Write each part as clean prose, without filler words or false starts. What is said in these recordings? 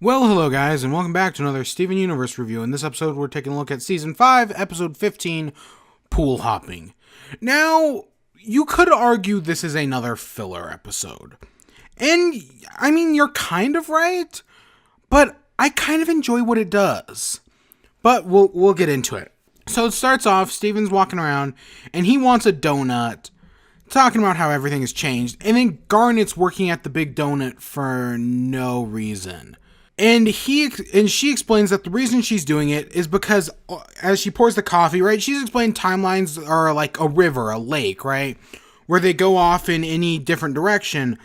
Well, hello guys, and welcome back to another Steven Universe review. In this episode, we're taking a look at Season 5, Episode 15, Pool Hopping. Now, you could argue this is another filler episode. And, I mean, you're kind of right, but I kind of enjoy what it does. But we'll get into it. So it starts off, Steven's walking around, and he wants a donut, talking about how everything has changed, and then Garnet's working at the Big Donut for no reason. And she explains that the reason she's doing it is because as she pours the coffee, right, she's explained timelines are like a river, a lake, right, where they go off in any different direction.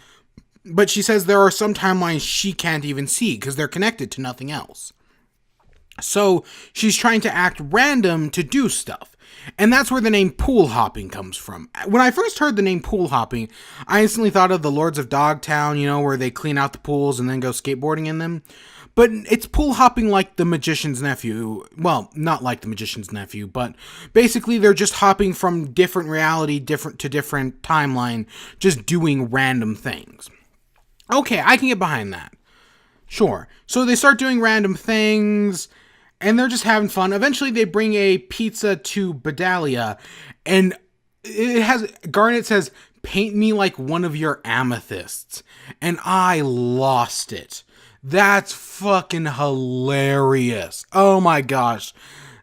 But she says there are some timelines she can't even see because they're connected to nothing else. So she's trying to act random to do stuff. And that's where the name pool hopping comes from. When I first heard the name pool hopping, I instantly thought of the Lords of Dogtown, where they clean out the pools and then go skateboarding in them. But it's pool hopping like the Magician's Nephew. Well, not like the Magician's Nephew, but basically they're just hopping from different reality, different timeline, just doing random things. Okay, I can get behind that. Sure. So they start doing random things, and they're just having fun. Eventually, they bring a pizza to Bedalia, and Garnet says, "Paint me like one of your amethysts." And I lost it. That's fucking hilarious. Oh my gosh.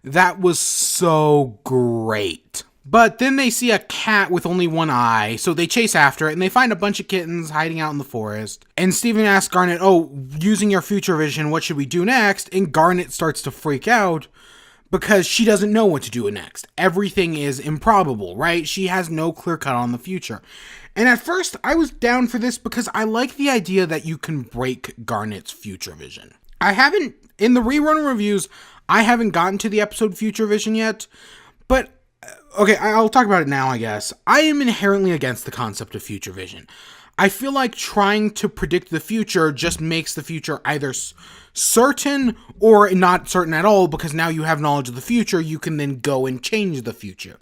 That was so great. But then they see a cat with only one eye, so they chase after it, and they find a bunch of kittens hiding out in the forest. And Steven asks Garnet, using your future vision, what should we do next? And Garnet starts to freak out because she doesn't know what to do next. Everything is improbable, right? She has no clear cut on the future. And at first, I was down for this because I like the idea that you can break Garnet's future vision. In the rerun reviews, I haven't gotten to the episode Future Vision yet, but okay, I'll talk about it now, I guess. I am inherently against the concept of future vision. I feel like trying to predict the future just makes the future either certain or not certain at all, because now you have knowledge of the future, you can then go and change the future.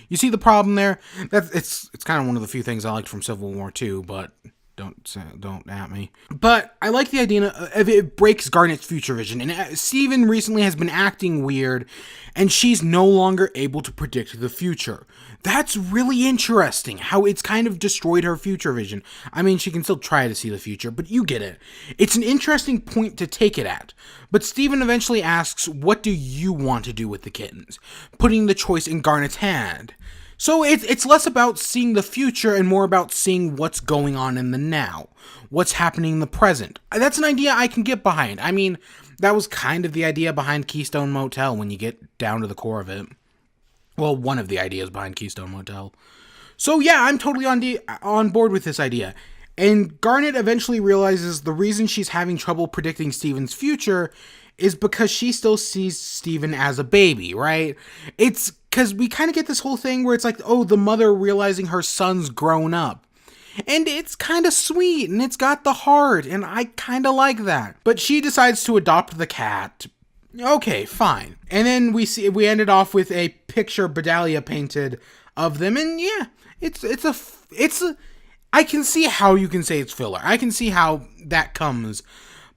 You see the problem there? It's kind of one of the few things I liked from Civil War 2, but don't at me. But I like the idea of it breaks Garnet's future vision. And Steven recently has been acting weird, and she's no longer able to predict the future. That's really interesting, how it's kind of destroyed her future vision. I mean, she can still try to see the future, but you get it. It's an interesting point to take it at. But Steven eventually asks, what do you want to do with the kittens? Putting the choice in Garnet's hand. So it's less about seeing the future and more about seeing what's going on in the now. What's happening in the present. That's an idea I can get behind. I mean, that was kind of the idea behind Keystone Motel when you get down to the core of it. Well, one of the ideas behind Keystone Motel. So yeah, I'm totally on board with this idea. And Garnet eventually realizes the reason she's having trouble predicting Steven's future is because she still sees Steven as a baby, right? It's because we kind of get this whole thing where it's like, the mother realizing her son's grown up. And it's kind of sweet, and it's got the heart, and I kind of like that. But she decides to adopt the cat. Okay, fine. And then we ended off with a picture Bedalia painted of them, and yeah, I can see how you can say it's filler. I can see how that comes.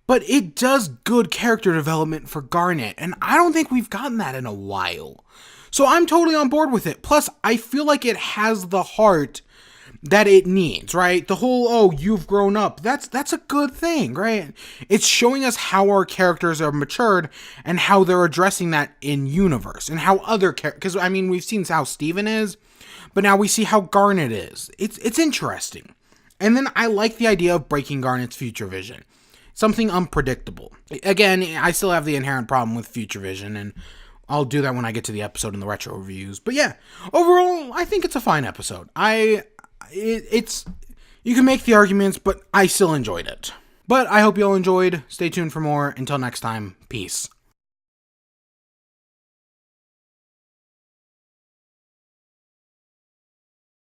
But it does good character development for Garnet, and I don't think we've gotten that in a while. So I'm totally on board with it. Plus, I feel like it has the heart that it needs, right? The whole, you've grown up, that's a good thing, right? It's showing us how our characters are matured and how they're addressing that in universe, and how other characters, because I mean, we've seen how Steven is, but now we see how Garnet is. It's interesting. And then I like the idea of breaking Garnet's future vision. Something unpredictable. Again, I still have the inherent problem with future vision, and I'll do that when I get to the episode in the retro reviews. But yeah, overall, I think it's a fine episode. You can make the arguments, but I still enjoyed it. But I hope you all enjoyed. Stay tuned for more. Until next time, peace.